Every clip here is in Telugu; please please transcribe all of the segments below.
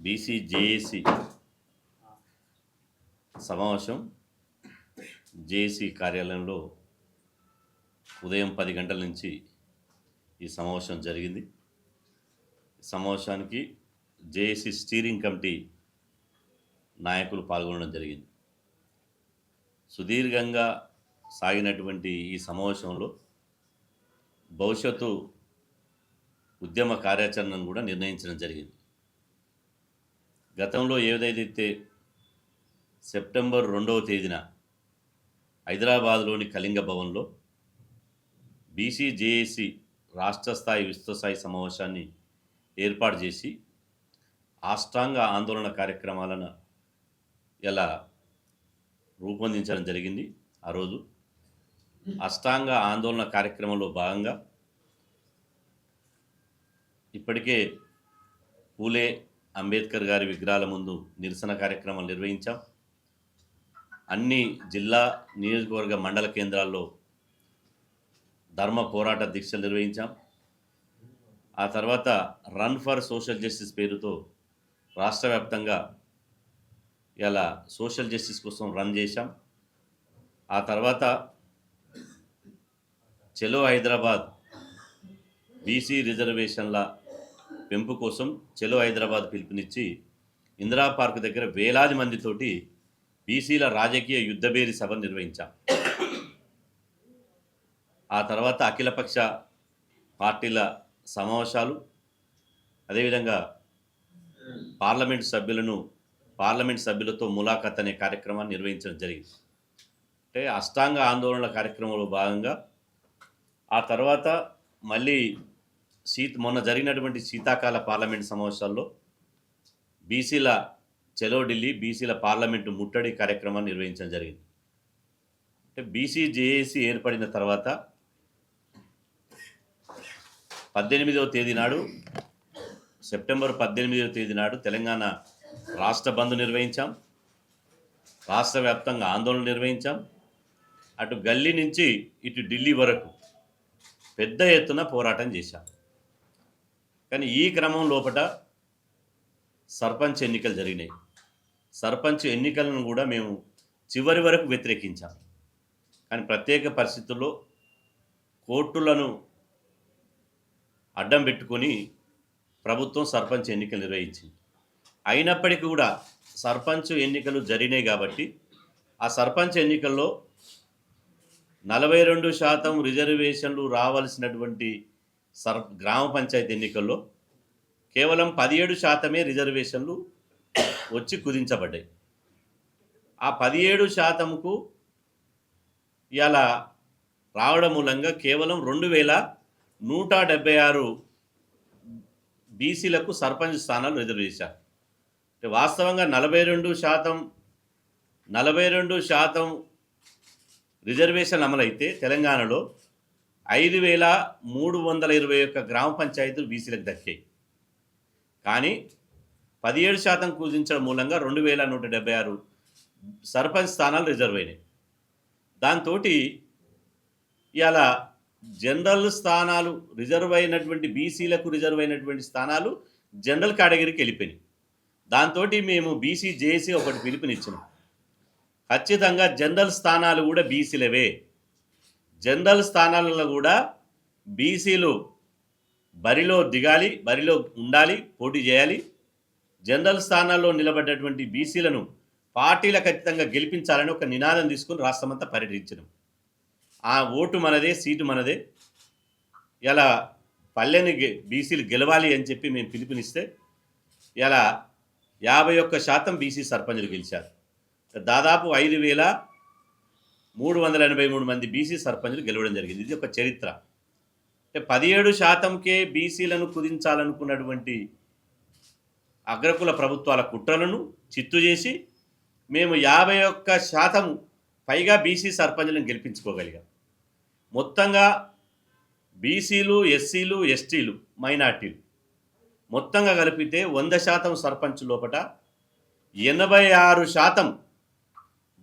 బీసీ జేఏసీ సమావేశం జేఏసీ కార్యాలయంలో ఉదయం 10 గంటల నుంచి ఈ సమావేశం జరిగింది. సమావేశానికి జేఏసీ స్టీరింగ్ కమిటీ నాయకులు పాల్గొనడం జరిగింది. సుదీర్ఘంగా సాగినటువంటి ఈ సమావేశంలో భవిష్యత్తు ఉద్యమ కార్యాచరణను కూడా నిర్ణయించడం జరిగింది. గతంలో ఏదైతే సెప్టెంబర్ 2వ తేదీన హైదరాబాద్లోని కళింగ భవన్లో బీసీ జేఏసీ రాష్ట్ర స్థాయి విస్తృతస్థాయి సమావేశాన్ని ఏర్పాటు చేసి అష్టాంగ ఆందోళన కార్యక్రమాలను ఇలా రూపొందించడం జరిగింది. ఆ రోజు అష్టాంగ ఆందోళన కార్యక్రమంలో భాగంగా ఇప్పటికే పూలే అంబేద్కర్ గారి విగ్రహాల ముందు నిరసన కార్యక్రమాలు నిర్వహించాం. అన్ని జిల్లా నియోజకవర్గ మండల కేంద్రాల్లో ధర్మ పోరాట దీక్షలు నిర్వహించాం. ఆ తర్వాత రన్ ఫర్ సోషల్ జస్టిస్ పేరుతో రాష్ట్ర వ్యాప్తంగా ఇలా సోషల్ జస్టిస్ కోసం రన్ చేశాం. ఆ తర్వాత చలో హైదరాబాద్ బీసీ రిజర్వేషన్ల పెంపు కోసం చలో హైదరాబాద్ పిలుపునిచ్చి ఇందిరా పార్క్ దగ్గర వేలాది మందితోటి బీసీల రాజకీయ యుద్ధభేరి సభ నిర్వహించాం. ఆ తర్వాత అఖిలపక్ష పార్టీల సమావేశాలు, అదేవిధంగా పార్లమెంట్ సభ్యులతో ములాఖత్ అనే కార్యక్రమాన్ని నిర్వహించడం జరిగింది. అంటే అష్టాంగ ఆందోళనల కార్యక్రమంలో భాగంగా ఆ తర్వాత మళ్ళీ మొన్న జరిగినటువంటి శీతాకాల పార్లమెంట్ సమావేశాల్లో బీసీల చలో ఢిల్లీ, బీసీల పార్లమెంటు ముట్టడి కార్యక్రమాన్ని నిర్వహించడం జరిగింది. అంటే బీసీ జేఏసీ ఏర్పడిన తర్వాత 18వ తేదీ నాడు, సెప్టెంబర్ 18వ తేదీ నాడు తెలంగాణ రాష్ట్ర బంద్ నిర్వహించాం. రాష్ట్ర వ్యాప్తంగా ఆందోళన నిర్వహించాం. అటు గల్లీ నుంచి ఇటు ఢిల్లీ వరకు పెద్ద ఎత్తున పోరాటం చేశాం. కానీ ఈ క్రమం లోపల సర్పంచ్ ఎన్నికలు జరిగినాయి. సర్పంచ్ ఎన్నికలను కూడా మేము చివరి వరకు వ్యతిరేకించాం. కానీ ప్రత్యేక పరిస్థితుల్లో కోర్టులను అడ్డం పెట్టుకొని ప్రభుత్వం సర్పంచ్ ఎన్నికలు నిర్వహించింది. అయినప్పటికీ కూడా సర్పంచ్ ఎన్నికలు జరిగినాయి కాబట్టి ఆ సర్పంచ్ ఎన్నికల్లో 42% రిజర్వేషన్లు రావాల్సినటువంటి గ్రామ పంచాయతీ ఎన్నికల్లో కేవలం 17% రిజర్వేషన్లు వచ్చి కుదించబడ్డాయి. ఆ 17%కు ఇలా రావడం మూలంగా కేవలం 2176 బీసీలకు సర్పంచ్ స్థానాలు రిజర్వ్ చేశారు. అంటే వాస్తవంగా 42% రిజర్వేషన్ అమలైతే తెలంగాణలో 5321 గ్రామ పంచాయతీలు బీసీలకు దక్కాయి. కానీ 17% కుదించడం మూలంగా 2176 సర్పంచ్ స్థానాలు రిజర్వ్ అయినాయి. దాంతో ఇలా జనరల్ స్థానాలు రిజర్వ్ అయినటువంటి బీసీలకు రిజర్వ్ అయినటువంటి స్థానాలు జనరల్ కేటగిరీకి వెళ్ళిపోయినాయి. దాంతో మేము బీసీ జేఏసీ ఒకటి పిలుపునిచ్చినాం. ఖచ్చితంగా జనరల్ స్థానాలు కూడా బీసీలవే. జనరల్ స్థానాలలో కూడా బీసీలు బరిలో దిగాలి, బరిలో ఉండాలి, పోటీ చేయాలి. జనరల్ స్థానాల్లో నిలబడ్డటువంటి బీసీలను పార్టీల ఖచ్చితంగా గెలిపించాలని ఒక నినాదం తీసుకుని రాష్ట్రమంతా పర్యటించడం. ఆ ఓటు మనదే, సీటు మనదే. ఇలా పల్లెని బీసీలు గెలవాలి అని చెప్పి మేము పిలుపునిస్తే ఇలా 51% బీసీ సర్పంచులు గెలిచారు. దాదాపు 5383 మంది బీసీ సర్పంచులు గెలవడం జరిగింది. ఇది ఒక చరిత్ర. అంటే 17%కే బీసీలను కుదించాలనుకున్నటువంటి అగ్రకుల ప్రభుత్వాల కుట్రలను చిత్తు చేసి మేము 51% పైగా బీసీ సర్పంచులను గెలిపించుకోగలిగాం. మొత్తంగా బీసీలు, ఎస్సీలు, ఎస్టీలు, మైనార్టీలు మొత్తంగా కలిపితే 100% సర్పంచ్ లోపల 86%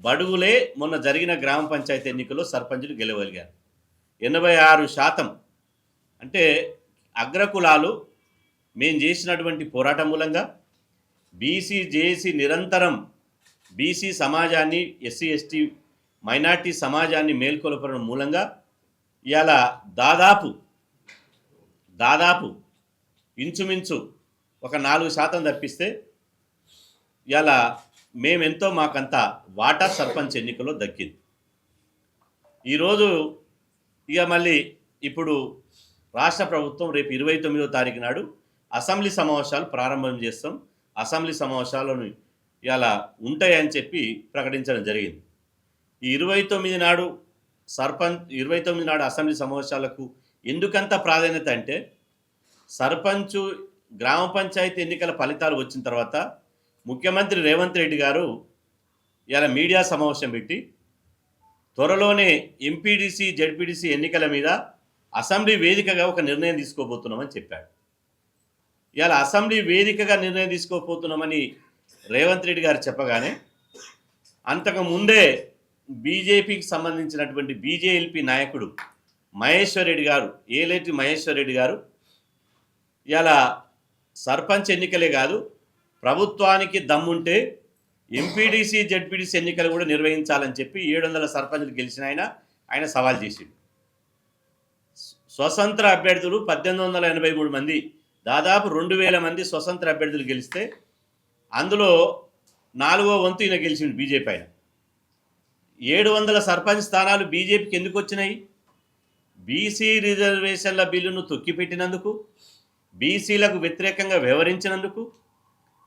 బడుగులే మొన్న జరిగిన గ్రామ పంచాయతీ ఎన్నికల్లో సర్పంచులు గెలవగలిగారు. 86% అంటే అగ్రకులాలు మేము చేసినటువంటి పోరాటం మూలంగా బీసీ జేఏసీ నిరంతరం బీసీ సమాజాన్ని, ఎస్సీ ఎస్టీ మైనార్టీ సమాజాన్ని మేల్కొల్పడం మూలంగా ఇవాళ దాదాపు ఇంచుమించు ఒక 4% తప్పిస్తే ఇవాళ మేమెంతో మాకంత వాటా సర్పంచ్ ఎన్నికల్లో దక్కింది. ఈరోజు ఇక మళ్ళీ ఇప్పుడు రాష్ట్ర ప్రభుత్వం రేపు 29వ తారీఖు నాడు అసెంబ్లీ సమావేశాలు ప్రారంభం చేస్తాం, అసెంబ్లీ సమావేశాలను ఇలా ఉంటాయని చెప్పి ప్రకటించడం జరిగింది. ఈ 29 నాడు 29 నాడు అసెంబ్లీ సమావేశాలకు ఎందుకంత ప్రాధాన్యత అంటే, సర్పంచు గ్రామ పంచాయతీ ఎన్నికల ఫలితాలు వచ్చిన తర్వాత ముఖ్యమంత్రి రేవంత్ రెడ్డి గారు ఇలా మీడియా సమావేశం పెట్టి త్వరలోనే ఎంపీడీసీ జెడ్పీడీసీ ఎన్నికల మీద అసెంబ్లీ వేదికగా ఒక నిర్ణయం తీసుకోబోతున్నామని చెప్పాడు. ఇవాళ అసెంబ్లీ వేదికగా నిర్ణయం తీసుకోబోతున్నామని రేవంత్ రెడ్డి గారు చెప్పగానే, అంతకు ముందే బీజేపీకి సంబంధించినటువంటి బీజేఎల్పీ నాయకుడు మహేశ్వర్ రెడ్డి గారు, ఏలేటి మహేశ్వర్ రెడ్డి గారు ఇలా సర్పంచ్ ఎన్నికలే కాదు, ప్రభుత్వానికి దమ్ముంటే ఎంపీడీసీ జెడ్పీడీసీ ఎన్నికలు కూడా నిర్వహించాలని చెప్పి 700 సర్పంచ్లు గెలిచిన ఆయన సవాల్ చేసిండు. స్వతంత్ర అభ్యర్థులు 1883 మంది, దాదాపు 2000 మంది స్వతంత్ర అభ్యర్థులు గెలిస్తే అందులో 4వ వంతు ఈయన గెలిచిండు బీజేపీ ఆయన. 700 సర్పంచ్ స్థానాలు బీజేపీకి ఎందుకు వచ్చినాయి? బీసీ రిజర్వేషన్ల బిల్లును తొక్కిపెట్టినందుకు, బీసీలకు వ్యతిరేకంగా వ్యవహరించినందుకు,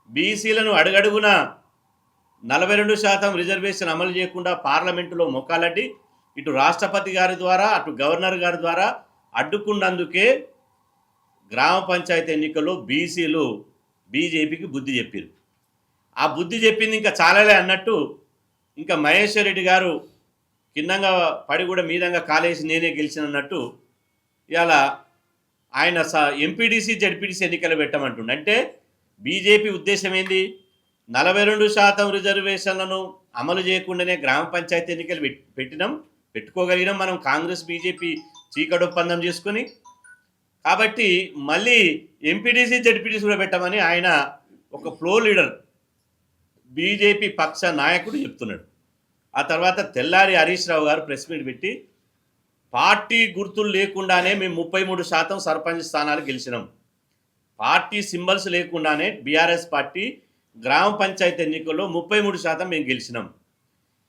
బీసీలను అడుగడుగున 42% రిజర్వేషన్ అమలు చేయకుండా పార్లమెంటులో మొక్కాలడ్డి ఇటు రాష్ట్రపతి గారి ద్వారా అటు గవర్నర్ గారి ద్వారా అడ్డుకున్నందుకే గ్రామ పంచాయతీ ఎన్నికల్లో బీసీలు బీజేపీకి బుద్ధి చెప్పారు. ఆ బుద్ధి చెప్పింది ఇంకా చాలాలే అన్నట్టు, ఇంకా మహేశ్వర్ రెడ్డి గారు కిందంగా పడి కూడా మీదంగా కాలేసి నేనే గెలిచినట్టు ఇలా ఆయన ఎంపీడీసీ జెడ్పీడీసీ ఎన్నికలు పెట్టమంటుండే. అంటే బీజేపీ ఉద్దేశం ఏంది? 42% రిజర్వేషన్లను అమలు చేయకుండానే గ్రామ పంచాయతీ ఎన్నికలు పెట్టుకోగలిగినాం మనం, కాంగ్రెస్ బీజేపీ చీకడొప్పందం చేసుకొని. కాబట్టి మళ్ళీ ఎంపీడీసీ జెడ్పీడీసీ కూడా పెట్టమని ఆయన ఒక ఫ్లోర్ లీడర్ బీజేపీ పక్ష నాయకుడు చెప్తున్నాడు. ఆ తర్వాత తెల్లారి హరీష్ రావు గారు ప్రెస్ మీట్ పెట్టి, పార్టీ గుర్తులు లేకుండానే మేము 33% సర్పంచ్ స్థానాలు గెలిచినాం, పార్టీ సింబల్స్ లేకుండానే బీఆర్ఎస్ పార్టీ గ్రామ పంచాయతీ ఎన్నికల్లో 33% మేము గెలిచినాం,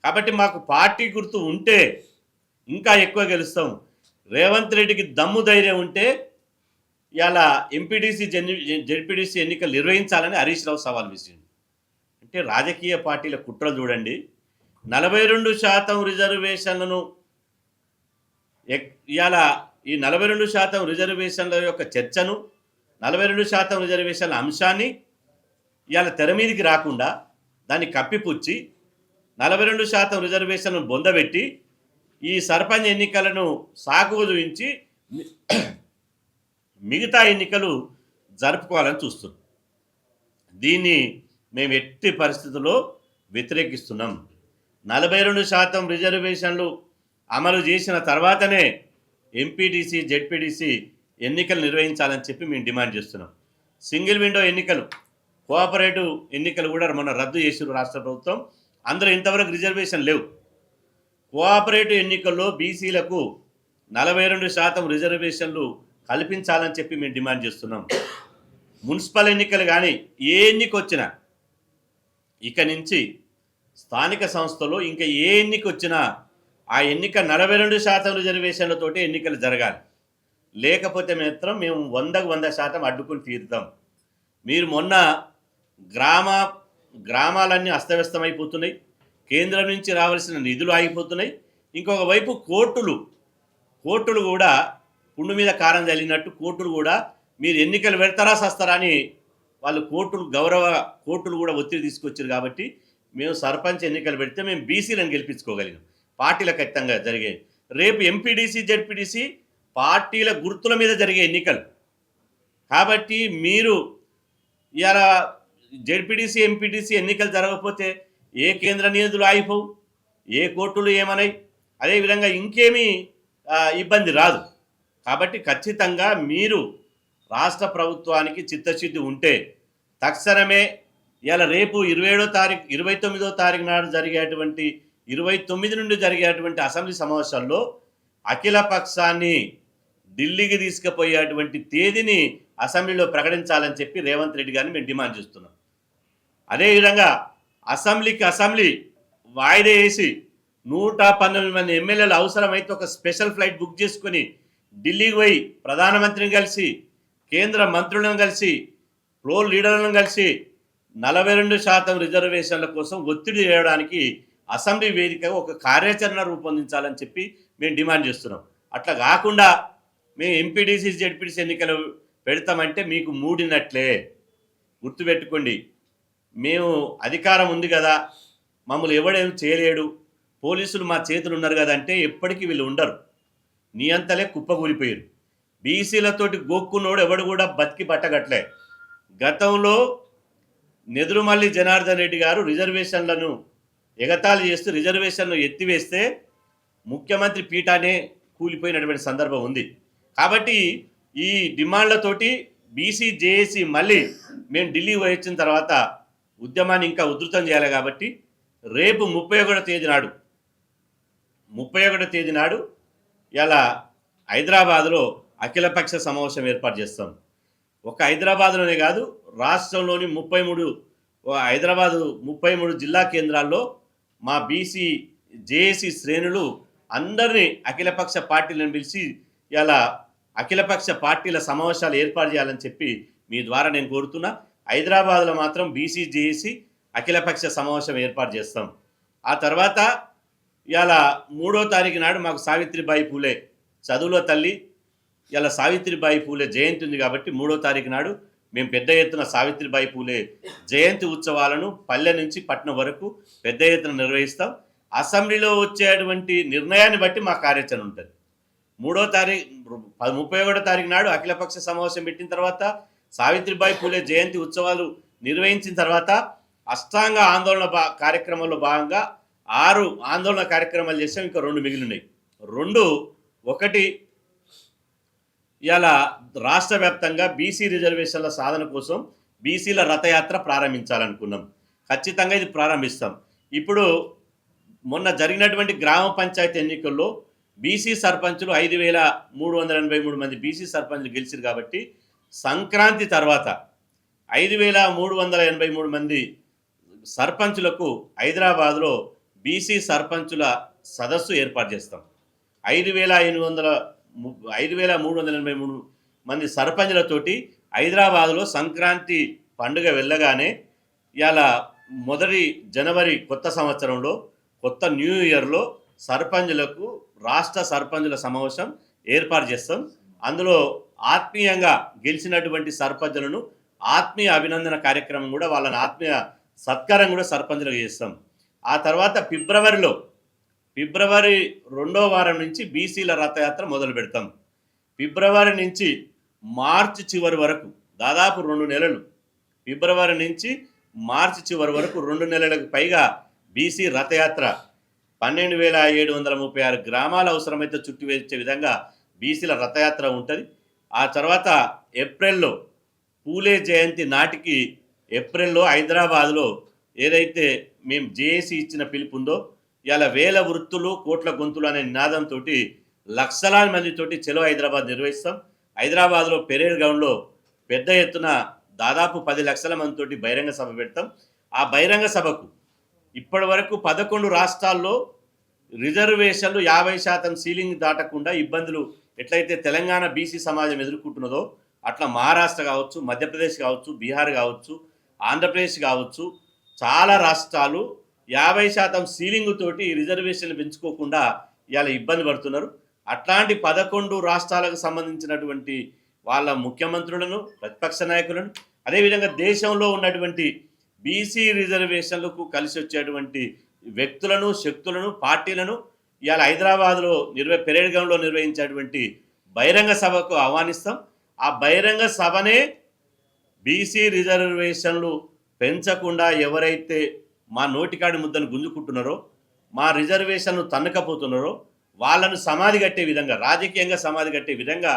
కాబట్టి మాకు పార్టీ గుర్తు ఉంటే ఇంకా ఎక్కువ గెలుస్తాం, రేవంత్ రెడ్డికి దమ్ము ధైర్యం ఉంటే ఇలా ఎంపీడీసీ జెడ్పీడీసీ ఎన్నికలు నిర్వహించాలని హరీష్ రావు సవాల్ విసిరింది. అంటే రాజకీయ పార్టీల కుట్రలు చూడండి. 42% రిజర్వేషన్లను ఇవాళ ఈ 42% రిజర్వేషన్ల యొక్క చర్చను, 42% రిజర్వేషన్ల అంశాన్ని ఇవాళ తెర మీదికి రాకుండా దాన్ని కప్పిపుచ్చి 42% రిజర్వేషన్లను బొందబెట్టి ఈ సర్పంచ్ ఎన్నికలను సాకుగా చూపించి మిగతా ఎన్నికలు జరుపుకోవాలని చూస్తున్నాం. దీన్ని మేము ఎట్టి పరిస్థితుల్లో వ్యతిరేకిస్తున్నాం. 42% రిజర్వేషన్లు అమలు చేసిన తర్వాతనే ఎంపీడీసీ జెడ్పీడీసీ ఎన్నికలు నిర్వహించాలని చెప్పి మేము డిమాండ్ చేస్తున్నాం. సింగిల్ విండో ఎన్నికలు, కోఆపరేటివ్ ఎన్నికలు కూడా మొన్న రద్దు చేసారు రాష్ట్ర ప్రభుత్వం, అందులో ఇంతవరకు రిజర్వేషన్ లేవు. కోఆపరేటివ్ ఎన్నికల్లో బీసీలకు 42% రిజర్వేషన్లు కల్పించాలని చెప్పి మేము డిమాండ్ చేస్తున్నాం. మున్సిపల్ ఎన్నికలు కానీ ఏ ఎన్నిక వచ్చినా, ఇక నుంచి స్థానిక సంస్థలో ఇంకా ఏ ఎన్నిక వచ్చినా ఆ ఎన్నిక 42% రిజర్వేషన్లతోటి ఎన్నికలు జరగాలి. లేకపోతే మాత్రం మేము 100% అడ్డుకుని తీరుతాం. మీరు మొన్న గ్రామాలన్నీ అస్తవ్యస్తమైపోతున్నాయి, కేంద్రం నుంచి రావాల్సిన నిధులు ఆగిపోతున్నాయి. ఇంకొక వైపు కోర్టులు కూడా పుండు మీద కారం చల్లినట్టు కోర్టులు కూడా మీరు ఎన్నికలు పెడతారా సస్తారా అని వాళ్ళు కోర్టులు కూడా ఒత్తిడి తీసుకొచ్చారు. కాబట్టి మేము సర్పంచ్ ఎన్నికలు పెడితే మేము బీసీలను గెలిపించుకోగలిగాం. పార్టీల ఖచ్చితంగా జరిగే రేపు ఎంపీడీసీ జెడ్పీడీసీ పార్టీల గుర్తుల మీద జరిగే ఎన్నికలు. కాబట్టి మీరు ఇవాళ జెడ్పీడీసీ ఎంపీడీసీ ఎన్నికలు జరగకపోతే ఏ కేంద్ర నిధులు ఆగిపోవు, ఏ కోర్టులు ఏమన్నాయి, అదేవిధంగా ఇంకేమీ ఇబ్బంది రాదు. కాబట్టి ఖచ్చితంగా మీరు రాష్ట్ర ప్రభుత్వానికి చిత్తశుద్ధి ఉంటే తక్షణమే ఇవాళ రేపు 29వ తారీఖు నాడు జరిగేటువంటి 29 నుండి జరిగేటువంటి అసెంబ్లీ సమావేశాల్లో అఖిల పక్షాన్ని ఢిల్లీకి తీసుకుపోయేటువంటి తేదీని అసెంబ్లీలో ప్రకటించాలని చెప్పి రేవంత్ రెడ్డి గారిని మేము డిమాండ్ చేస్తున్నాం. అదేవిధంగా అసెంబ్లీ వాయిదా వేసి 119 మంది ఎమ్మెల్యేలు అవసరమైతే ఒక స్పెషల్ ఫ్లైట్ బుక్ చేసుకుని ఢిల్లీకి పోయి ప్రధానమంత్రిని కలిసి కేంద్ర మంత్రులను కలిసి ఫ్లోర్ లీడర్లను కలిసి 42% రిజర్వేషన్ల కోసం ఒత్తిడి చేయడానికి అసెంబ్లీ వేదికగా ఒక కార్యాచరణ రూపొందించాలని చెప్పి మేము డిమాండ్ చేస్తున్నాం. అట్లా కాకుండా మేము ఎంపీటీసీ జెడ్పీటీసీ ఎన్నికలు పెడతామంటే మీకు మూడినట్లే. గుర్తుపెట్టుకోండి, మేము అధికారం ఉంది కదా, మమ్మల్ని ఎవడేం చేయలేడు, పోలీసులు మా చేతులు ఉన్నారు కదా అంటే ఎప్పటికీ వీళ్ళు ఉండరు. నీ అంతలే కుప్పకూలిపోయారు. బీసీలతోటి గోక్కున్నోడు ఎవడు కూడా బతికి పట్టగట్లే. గతంలో నెదురుమల్లి జనార్దన్ రెడ్డి గారు రిజర్వేషన్లను ఎగతాళి చేస్తూ రిజర్వేషన్లు ఎత్తివేస్తే ముఖ్యమంత్రి పీఠానే కూలిపోయినటువంటి సందర్భం ఉంది. కాబట్టి ఈ డిమాండ్లతోటి బీసీ జేఏసీ మళ్ళీ మేము ఢిల్లీ వచ్చిన తర్వాత ఉద్యమాన్ని ఇంకా ఉధృతం చేయాలి. కాబట్టి రేపు 31వ తేదీ నాడు ఇలా హైదరాబాద్లో అఖిలపక్ష సమావేశం ఏర్పాటు చేస్తాం. ఒక హైదరాబాద్లోనే కాదు, రాష్ట్రంలోని 33 జిల్లా కేంద్రాల్లో మా బీసీ జేఏసీ శ్రేణులు అందరినీ అఖిలపక్ష పార్టీలను పిలిచి ఇలా అఖిలపక్ష పార్టీల సమావేశాలు ఏర్పాటు చేయాలని చెప్పి మీ ద్వారా నేను కోరుతున్నా. హైదరాబాద్లో మాత్రం బీసీ జేఏసీ అఖిలపక్ష సమావేశం ఏర్పాటు చేస్తాం. ఆ తర్వాత ఇలా 3వ తారీఖు నాడు మాకు సావిత్రిబాయి పూలే చదువులో తల్లి ఇలా సావిత్రిబాయి పూలే జయంతి ఉంది. కాబట్టి 3వ తారీఖు నాడు మేము పెద్ద ఎత్తున సావిత్రిబాయి పూలే జయంతి ఉత్సవాలను పల్లె నుంచి పట్టణం వరకు పెద్ద ఎత్తున నిర్వహిస్తాం. అసెంబ్లీలో వచ్చేటువంటి నిర్ణయాన్ని బట్టి మా కార్యాచరణ ఉంటుంది. 31వ తారీఖు నాడు అఖిలపక్ష సమావేశం పెట్టిన తర్వాత సావిత్రిబాయి పూలే జయంతి ఉత్సవాలు నిర్వహించిన తర్వాత అష్టాంగ ఆందోళన కార్యక్రమంలో భాగంగా 6 ఆందోళన కార్యక్రమాలు చేసాం. ఇంకా 2 మిగిలినాయి. ఒకటి ఇలా రాష్ట్ర వ్యాప్తంగా బీసీ రిజర్వేషన్ల సాధన కోసం బీసీల రథయాత్ర ప్రారంభించాలనుకున్నాం. ఖచ్చితంగా ఇది ప్రారంభిస్తాం. ఇప్పుడు మొన్న జరిగినటువంటి గ్రామ పంచాయతీ ఎన్నికల్లో బీసీ సర్పంచులు 5383 మంది బీసీ సర్పంచులు గెలిచారు. కాబట్టి సంక్రాంతి తర్వాత 5383 మంది సర్పంచులకు హైదరాబాద్లో బీసీ సర్పంచుల సదస్సు ఏర్పాటు చేస్తాం. 5383 మంది సర్పంచులతోటి హైదరాబాద్లో సంక్రాంతి పండుగ వెళ్ళగానే ఇలా 1 జనవరి కొత్త సంవత్సరంలో కొత్త న్యూ ఇయర్లో సర్పంచులకు రాష్ట్ర సర్పంచుల సమావేశం ఏర్పాటు చేస్తాం. అందులో ఆత్మీయంగా గెలిచినటువంటి సర్పంచులను ఆత్మీయ అభినందన కార్యక్రమం కూడా, వాళ్ళని ఆత్మీయ సత్కారం కూడా సర్పంచులకు చేస్తాం. ఆ తర్వాత ఫిబ్రవరి 2వ వారం నుంచి బీసీల రథయాత్ర మొదలు పెడతాం. ఫిబ్రవరి నుంచి మార్చి చివరి వరకు దాదాపు 2 నెలలు, ఫిబ్రవరి నుంచి మార్చి చివరి వరకు 2 నెలలకు పైగా బీసీ రథయాత్ర 12736 గ్రామాలు అవసరమైతే చుట్టి వేసే విధంగా బీసీల రథయాత్ర ఉంటుంది. ఆ తర్వాత ఏప్రిల్లో పూలే జయంతి నాటికి ఏప్రిల్లో హైదరాబాద్లో ఏదైతే మేము జేఏసీ ఇచ్చిన పిలుపు ఉందో ఇలా వేల వృత్తులు కోట్ల గొంతులు అనే నినాదంతో లక్షలాది మందితోటి చలో హైదరాబాద్ నిర్వహిస్తాం. హైదరాబాద్లో పెరేడ్ గ్రౌండ్లో పెద్ద ఎత్తున దాదాపు 10 లక్షల మందితోటి బహిరంగ సభ పెడతాం. ఆ బహిరంగ సభకు ఇప్పటి వరకు 11 రాష్ట్రాల్లో రిజర్వేషన్లు 50% సీలింగ్ దాటకుండా ఇబ్బందులు ఎట్లయితే తెలంగాణ బీసీ సమాజం ఎదుర్కొంటున్నదో అట్లా మహారాష్ట్ర కావచ్చు, మధ్యప్రదేశ్ కావచ్చు, బీహార్ కావచ్చు, ఆంధ్రప్రదేశ్ కావచ్చు, చాలా రాష్ట్రాలు 50% సీలింగ్ తోటి రిజర్వేషన్లు పెంచుకోకుండా ఇవాళ ఇబ్బంది పడుతున్నారు. అట్లాంటి 11 రాష్ట్రాలకు సంబంధించినటువంటి వాళ్ళ ముఖ్యమంత్రులను, ప్రతిపక్ష నాయకులను, అదేవిధంగా దేశంలో ఉన్నటువంటి బీసీ రిజర్వేషన్లకు కలిసి వచ్చేటువంటి వ్యక్తులను, శక్తులను, పార్టీలను ఇవాళ హైదరాబాద్లో పెరేడ్ గ్రౌండ్లో నిర్వహించేటువంటి బహిరంగ సభకు ఆహ్వానిస్తాం. ఆ బహిరంగ సభనే బీసీ రిజర్వేషన్లు పెంచకుండా ఎవరైతే మా నోటికాడి ముద్దను గుంజుకుంటున్నారో, మా రిజర్వేషన్లు తన్నకపోతున్నారో వాళ్ళను సమాధి కట్టే విధంగా, రాజకీయంగా సమాధి కట్టే విధంగా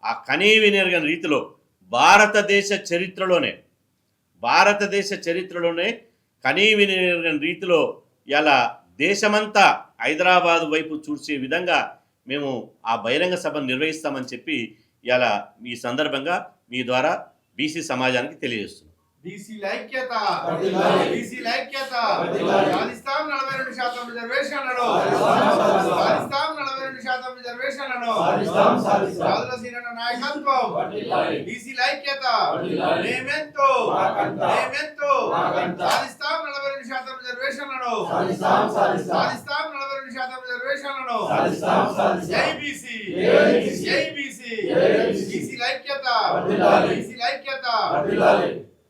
ఆ కనీవినెరగని రీతిలో భారతదేశ చరిత్రలోనే భారతదేశ చరిత్రలోనే కనీవిని రీతిలో ఇలా దేశమంతా హైదరాబాద్ వైపు చూసే విధంగా మేము ఆ బహిరంగ సభను నిర్వహిస్తామని చెప్పి ఇలా ఈ సందర్భంగా మీ ద్వారా బీసీ సమాజానికి తెలియజేస్తున్నాం. బీసీల ఐక్యత, బీసీల ఐక్యత, సాధిస్తాం 42% రిజర్వేషన్లను, సాధిస్తాం 42% రిజర్వేషన్లను, రాజుల సీనన్న నాయకత్వం, బీసీల ఐక్యత, మేమెంతో సాధిస్తాం 42% రిజర్వేషన్లను, సాధిస్తాం 42% రిజర్వేషన్లను, జై బీసీ, జై బీసీ, బీసీల ఐక్యత, బీసీల ఐక్యత.